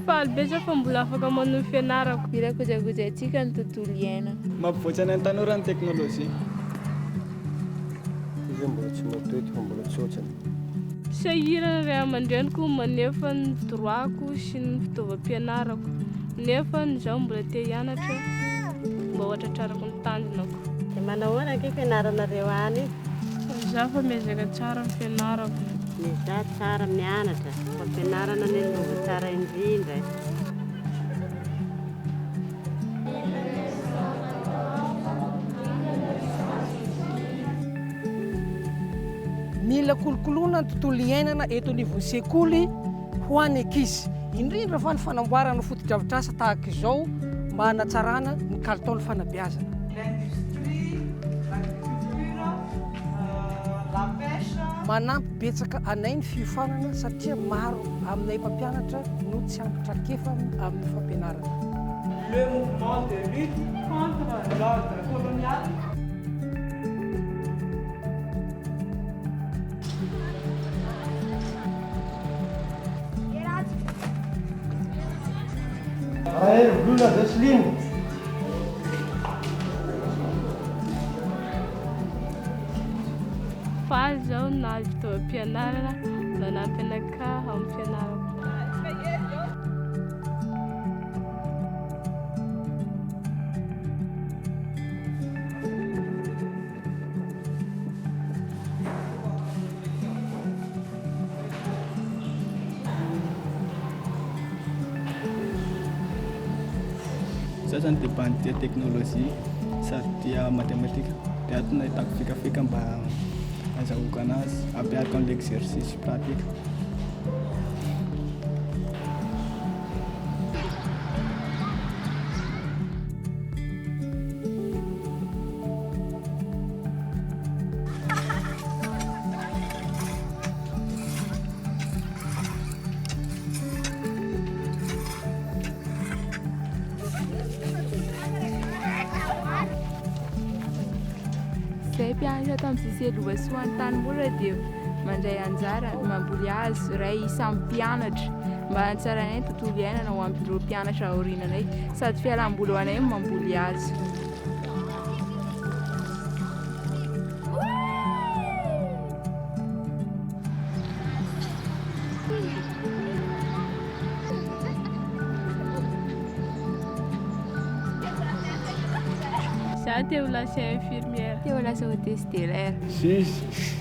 faly betsa fa mbola afaka manohy fianarako. Mila kojakojantsika ny tontolo iaina. Mampivoatra ny tanora ny teknôlôjia. Izy mbola tsy matoeky fa mbola tsotrany. Sahirana ray aman-dreniko manefa ny droako sy ny fitaovam-pianarako. Nefa zaho mbola te hianatra mba hoatratrarako ny tanjonako. Dia manahoana anke fianaranareo any? Zaho fa miezaka tsara ny fianarako. Mizaha tsara mianatra, fa fianarana ny lova tsara indrindra. Mila kolokoloana ny tontolo iainana eto anivon'ny sekoly ho an'ny ankizy, indrindra fa ny fanamboarana foto-drafitr'asa tahaka izao mba hanatsarana ny kalitaon'ny fanabeazana. Manampy betsaka anay ny fiofanana satria maro aminay mpampianatra no tsy ampy trakefa amin'ny fampianarana. Le mouvement de lutte contre l'ordre colonial. Aero blona Joseline. Faly zaho nahazo fitaovam-pianarana mba hanampy anaka amin'ny fianarako. Zaho zany dia mba tia teknôlôjia sady tia matematika. Dia ato nahitako fikafika mba azahoako anazy, ampiariko amin'ny exercice pratika. Zahay mpianatra tamin'ny seseloha Soantanimora dia mandray anjara mamboly hazo iray samy mpianatra mba hanatsarana ny tontolo iainana ho amin'ireo mpianatra aoriananay sady fialamboly ho anay mamboly hazo. Zaho te ho lasa infirmière. Te ho lasa hôtesse de l'air. Sisy.